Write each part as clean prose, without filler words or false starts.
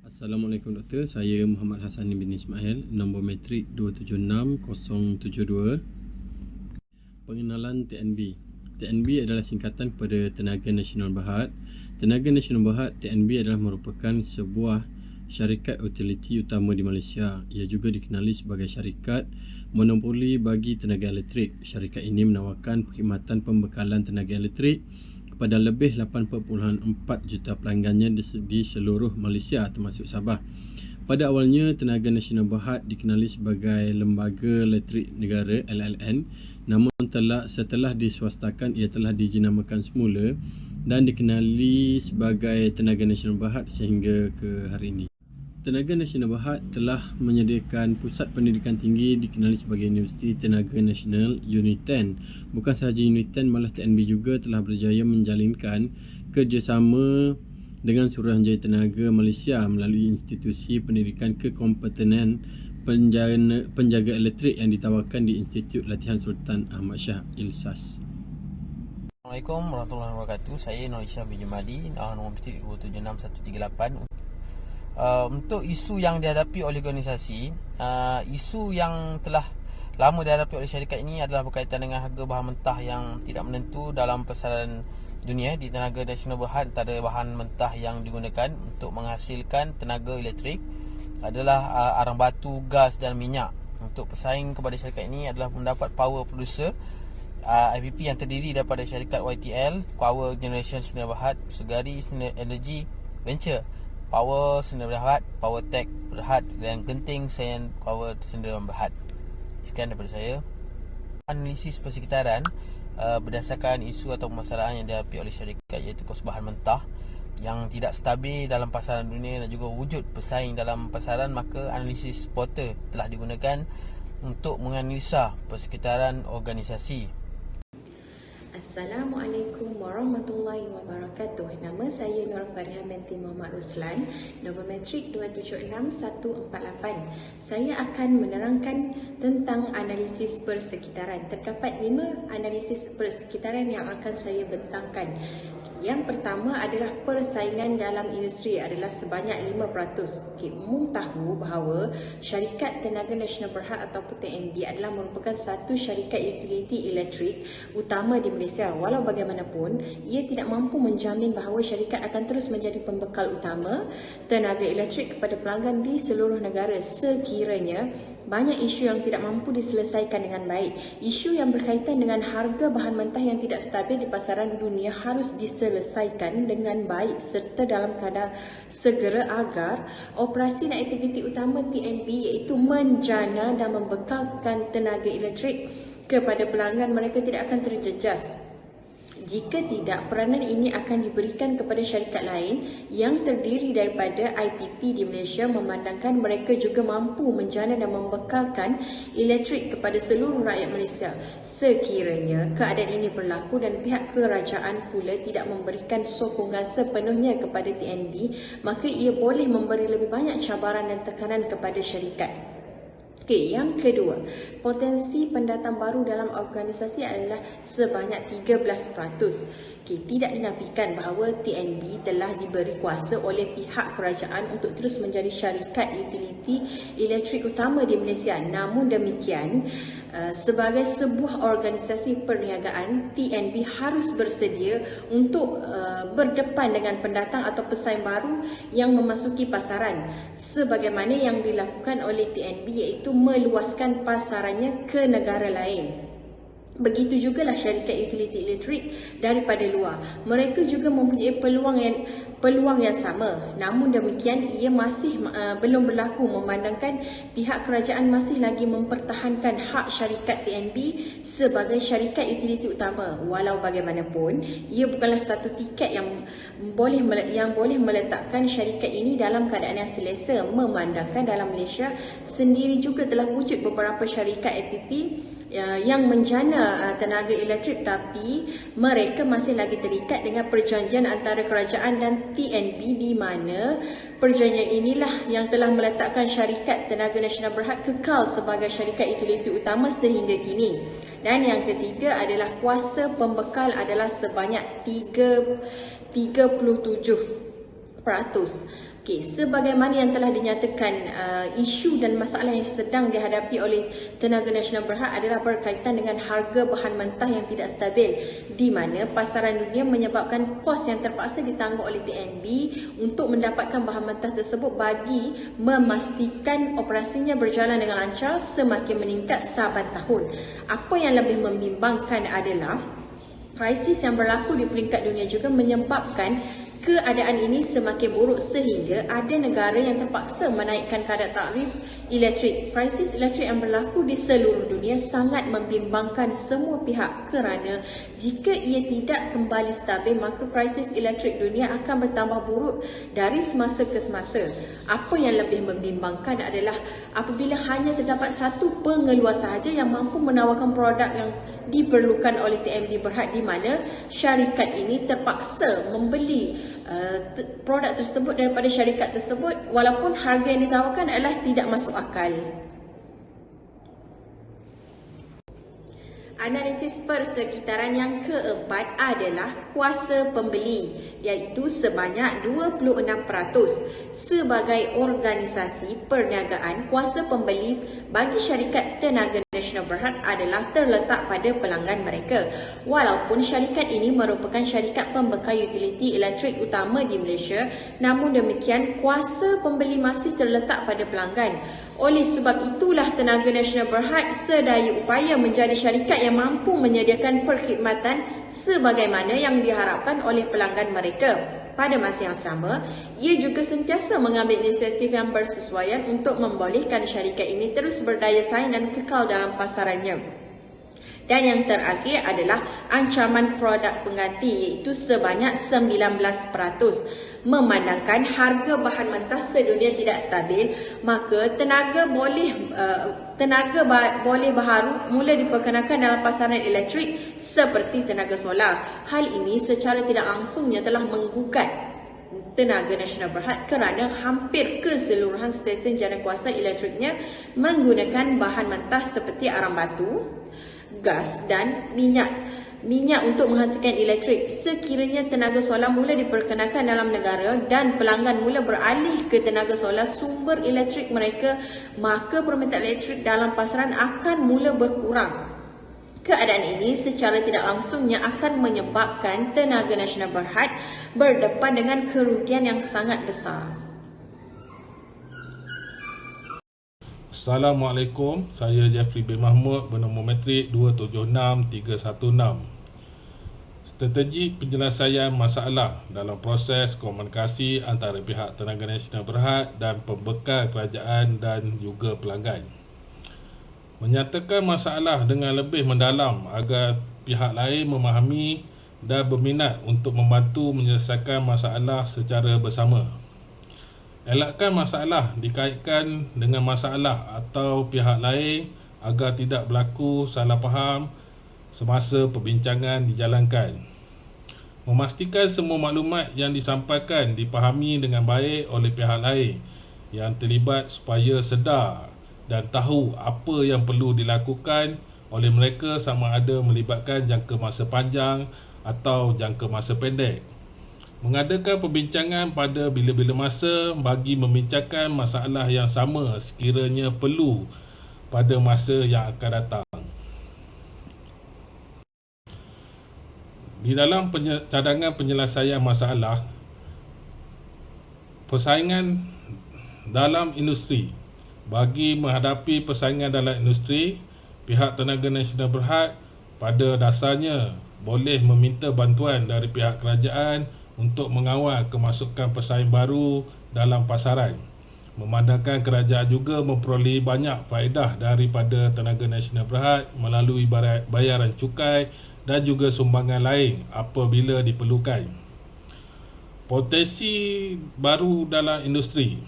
Assalamualaikum Doktor, saya Muhammad Hassan bin Ismail, nombor metrik 276072. Pengenalan TNB. TNB adalah singkatan kepada Tenaga Nasional Berhad. Tenaga Nasional Berhad TNB adalah merupakan sebuah syarikat utiliti utama di Malaysia. Ia juga dikenali sebagai syarikat monopoli bagi tenaga elektrik. Syarikat ini menawarkan perkhidmatan pembekalan tenaga elektrik kepada lebih 8.4 juta pelanggannya di seluruh Malaysia termasuk Sabah. Pada awalnya, Tenaga Nasional Berhad dikenali sebagai Lembaga Elektrik Negara LLN, namun setelah diswastakan ia telah dijinamakan semula dan dikenali sebagai Tenaga Nasional Berhad sehingga ke hari ini. Tenaga Nasional Berhad telah menyediakan pusat pendidikan tinggi dikenali sebagai Universiti Tenaga Nasional Unit 10. Bukan sahaja Unit 10, malah TNB juga telah berjaya menjalinkan kerjasama dengan Suruhanjaya Tenaga Malaysia melalui institusi pendidikan kekompetanan penjaga elektrik yang ditawarkan di Institut Latihan Sultan Ahmad Shah ILSAS. Assalamualaikum warahmatullahi wabarakatuh. Saya Nur Isyam bin Jumadi, nombor metrik 276138. Untuk isu yang dihadapi oleh organisasi, isu yang telah lama dihadapi oleh syarikat ini adalah berkaitan dengan harga bahan mentah yang tidak menentu dalam pasaran dunia. Di Tenaga Nasional Berhad, antara bahan mentah yang digunakan untuk menghasilkan tenaga elektrik adalah arang batu, gas dan minyak. Untuk pesaing kepada syarikat ini adalah mendapat power producer IPP yang terdiri daripada syarikat YTL, Power Generation Sdn Bhd, Sugari Energy Venture, Power Sdn Bhd, Power Tech Berhad dan Genting Sdn Power Sdn Bhd. Sekian daripada saya. Analisis persekitaran berdasarkan isu atau permasalahan yang dihadapi oleh syarikat, iaitu kos bahan mentah yang tidak stabil dalam pasaran dunia dan juga wujud pesaing dalam pasaran, maka analisis Porter telah digunakan untuk menganalisa persekitaran organisasi. Assalamualaikum warahmatullahi wabarakatuh. Nama saya Nur Fariha binti Muhammad Ruslan, nombor metrik 276148. Saya akan menerangkan tentang analisis persekitaran. Terdapat 5 analisis persekitaran yang akan saya bentangkan. Yang pertama adalah persaingan dalam industri adalah sebanyak 5%. Umum tahu bahawa Syarikat Tenaga Nasional Berhad atau TNB adalah merupakan satu syarikat utiliti elektrik utama di Malaysia. Walau bagaimanapun, ia tidak mampu menjamin bahawa syarikat akan terus menjadi pembekal utama tenaga elektrik kepada pelanggan di seluruh negara sekiranya banyak isu yang tidak mampu diselesaikan dengan baik. Isu yang berkaitan dengan harga bahan mentah yang tidak stabil di pasaran dunia harus diselesaikan dengan baik serta dalam keadaan segera agar operasi dan aktiviti utama TNB iaitu menjana dan membekalkan tenaga elektrik kepada pelanggan mereka tidak akan terjejas. Jika tidak, peranan ini akan diberikan kepada syarikat lain yang terdiri daripada IPP di Malaysia, memandangkan mereka juga mampu menjana dan membekalkan elektrik kepada seluruh rakyat Malaysia. Sekiranya keadaan ini berlaku dan pihak kerajaan pula tidak memberikan sokongan sepenuhnya kepada TNB, maka ia boleh memberi lebih banyak cabaran dan tekanan kepada syarikat. Yang kedua, potensi pendatang baru dalam organisasi adalah sebanyak 13%. Tidak dinafikan bahawa TNB telah diberi kuasa oleh pihak kerajaan untuk terus menjadi syarikat utiliti elektrik utama di Malaysia. Namun demikian, sebagai sebuah organisasi perniagaan, TNB harus bersedia untuk berdepan dengan pendatang atau pesaing baru yang memasuki pasaran, sebagaimana yang dilakukan oleh TNB iaitu meluaskan pasarannya ke negara lain. Begitu jugalah syarikat utiliti elektrik daripada luar. Mereka juga mempunyai peluang yang sama. Namun demikian, ia masih belum berlaku memandangkan pihak kerajaan masih lagi mempertahankan hak syarikat TNB sebagai syarikat utiliti utama. Walau bagaimanapun, ia bukanlah satu tiket yang boleh meletakkan syarikat ini dalam keadaan yang selesa, memandangkan dalam Malaysia sendiri juga telah wujud beberapa syarikat APP yang menjana tenaga elektrik, tapi mereka masih lagi terikat dengan perjanjian antara kerajaan dan TNB, di mana perjanjian inilah yang telah meletakkan Syarikat Tenaga Nasional Berhad kekal sebagai syarikat utiliti utama sehingga kini. Dan yang ketiga adalah kuasa pembekal adalah sebanyak 37%. Okey, sebagaimana yang telah dinyatakan, isu dan masalah yang sedang dihadapi oleh Tenaga Nasional Berhad adalah berkaitan dengan harga bahan mentah yang tidak stabil, di mana pasaran dunia menyebabkan kos yang terpaksa ditanggung oleh TNB untuk mendapatkan bahan mentah tersebut bagi memastikan operasinya berjalan dengan lancar semakin meningkat saban tahun. Apa yang lebih membimbangkan adalah krisis yang berlaku di peringkat dunia juga menyebabkan keadaan ini semakin buruk sehingga ada negara yang terpaksa menaikkan kadar tarif elektrik. Krisis elektrik yang berlaku di seluruh dunia sangat membimbangkan semua pihak kerana jika ia tidak kembali stabil, maka krisis elektrik dunia akan bertambah buruk dari semasa ke semasa. Apa yang lebih membimbangkan adalah apabila hanya terdapat satu pengeluar sahaja yang mampu menawarkan produk yang diperlukan oleh TNB Berhad, di mana syarikat ini terpaksa membeli produk tersebut daripada syarikat tersebut walaupun harga yang ditawarkan adalah tidak masuk akal. Analisis persekitaran yang keempat adalah kuasa pembeli, iaitu sebanyak 26%. Sebagai organisasi perniagaan, kuasa pembeli bagi syarikat Tenaga Nasional Berhad adalah terletak pada pelanggan mereka. Walaupun syarikat ini merupakan syarikat pembekal utiliti elektrik utama di Malaysia, namun demikian kuasa pembeli masih terletak pada pelanggan. Oleh sebab itulah Tenaga Nasional Berhad sedaya upaya menjadi syarikat yang mampu menyediakan perkhidmatan sebagaimana yang diharapkan oleh pelanggan mereka. Pada masa yang sama, ia juga sentiasa mengambil inisiatif yang bersesuaian untuk membolehkan syarikat ini terus berdaya saing dan kekal dalam pasarannya. Dan yang terakhir adalah ancaman produk pengganti, iaitu sebanyak 19%. Memandangkan harga bahan mentah sedunia tidak stabil, maka tenaga boleh baharu mula diperkenalkan dalam pasaran elektrik seperti tenaga solar. Hal ini secara tidak langsungnya telah menggugat Tenaga Nasional Berhad kerana hampir keseluruhan stesen janakuasa elektriknya menggunakan bahan mentah seperti arang batu, gas dan minyak untuk menghasilkan elektrik. Sekiranya tenaga solar mula diperkenalkan dalam negara dan pelanggan mula beralih ke tenaga solar sumber elektrik mereka, maka permintaan elektrik dalam pasaran akan mula berkurang. Keadaan ini secara tidak langsungnya akan menyebabkan Tenaga Nasional Berhad berdepan dengan kerugian yang sangat besar. Assalamualaikum, saya Jeffrey bin Mahmud bernombor metrik 276316. Strategi penyelesaian masalah dalam proses komunikasi antara pihak Tenaga Nasional Berhad dan pembekal kerajaan dan juga pelanggan. Menyatakan masalah dengan lebih mendalam agar pihak lain memahami dan berminat untuk membantu menyelesaikan masalah secara bersama. Elakkan masalah dikaitkan dengan masalah atau pihak lain agar tidak berlaku salah faham semasa perbincangan dijalankan. Memastikan semua maklumat yang disampaikan dipahami dengan baik oleh pihak lain yang terlibat supaya sedar dan tahu apa yang perlu dilakukan oleh mereka sama ada melibatkan jangka masa panjang atau jangka masa pendek. Mengadakan perbincangan pada bila-bila masa bagi membincangkan masalah yang sama sekiranya perlu pada masa yang akan datang. Di dalam cadangan penyelesaian masalah, persaingan dalam industri. Bagi menghadapi persaingan dalam industri, pihak Tenaga Nasional Berhad pada dasarnya boleh meminta bantuan dari pihak kerajaan untuk mengawal kemasukan pesaing baru dalam pasaran. Memandangkan kerajaan juga memperoleh banyak faedah daripada Tenaga Nasional Berhad melalui bayaran cukai dan juga sumbangan lain apabila diperlukan. Potensi baru dalam industri.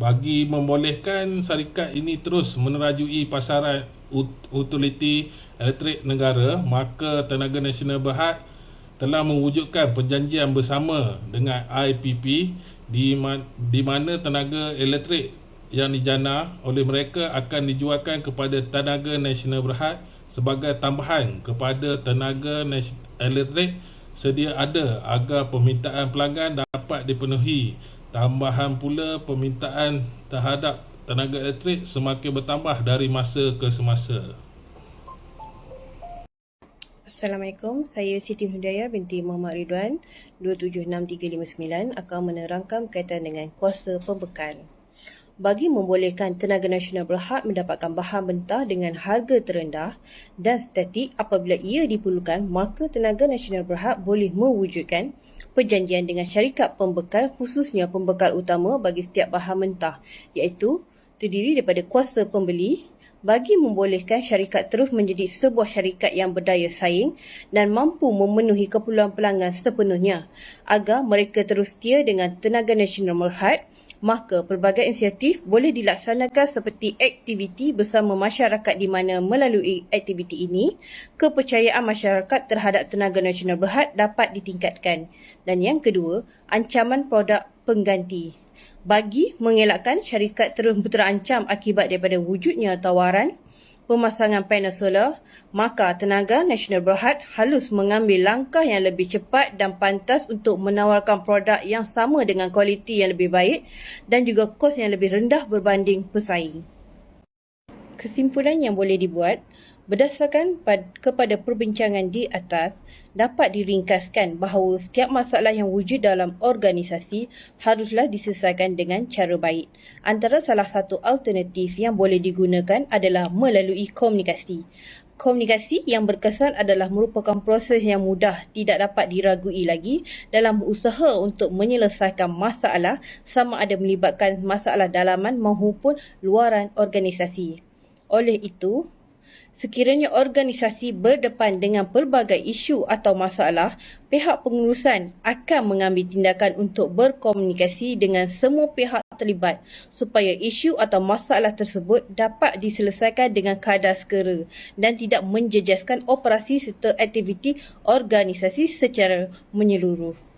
Bagi membolehkan syarikat ini terus menerajui pasaran utiliti elektrik negara, maka Tenaga Nasional Berhad telah mewujudkan perjanjian bersama dengan IPP di mana tenaga elektrik yang dijana oleh mereka akan dijualkan kepada Tenaga Nasional Berhad sebagai tambahan kepada tenaga elektrik sedia ada agar permintaan pelanggan dapat dipenuhi Tambahan pula permintaan terhadap tenaga elektrik semakin bertambah dari masa ke semasa. Assalamualaikum, saya Siti Hidayah binti Muhammad Ridwan 276359 akan menerangkan berkaitan dengan kuasa pembekal. Bagi membolehkan tenaga nasional berhad mendapatkan bahan mentah dengan harga terendah dan statik apabila ia diperlukan, maka tenaga nasional berhad boleh mewujudkan perjanjian dengan syarikat pembekal, khususnya pembekal utama bagi setiap bahan mentah, iaitu terdiri daripada kuasa pembeli, bagi membolehkan syarikat terus menjadi sebuah syarikat yang berdaya saing dan mampu memenuhi keperluan pelanggan sepenuhnya agar mereka terus setia dengan tenaga nasional berhad. Maka pelbagai inisiatif boleh dilaksanakan seperti aktiviti bersama masyarakat di mana melalui aktiviti ini, kepercayaan masyarakat terhadap tenaga nasional berhad dapat ditingkatkan. Dan yang kedua, ancaman produk pengganti. Bagi mengelakkan syarikat terus terancam akibat daripada wujudnya tawaran pemasangan panel solar, maka tenaga nasional berhad harus mengambil langkah yang lebih cepat dan pantas untuk menawarkan produk yang sama dengan kualiti yang lebih baik dan juga kos yang lebih rendah berbanding pesaing. Kesimpulan yang boleh dibuat berdasarkan kepada perbincangan di atas, dapat diringkaskan bahawa setiap masalah yang wujud dalam organisasi haruslah diselesaikan dengan cara baik. Antara salah satu alternatif yang boleh digunakan adalah melalui komunikasi. Komunikasi yang berkesan adalah merupakan proses yang mudah, tidak dapat diragui lagi dalam usaha untuk menyelesaikan masalah, sama ada melibatkan masalah dalaman maupun luaran organisasi. Oleh itu, sekiranya organisasi berdepan dengan pelbagai isu atau masalah, pihak pengurusan akan mengambil tindakan untuk berkomunikasi dengan semua pihak terlibat supaya isu atau masalah tersebut dapat diselesaikan dengan kadar segera dan tidak menjejaskan operasi serta aktiviti organisasi secara menyeluruh.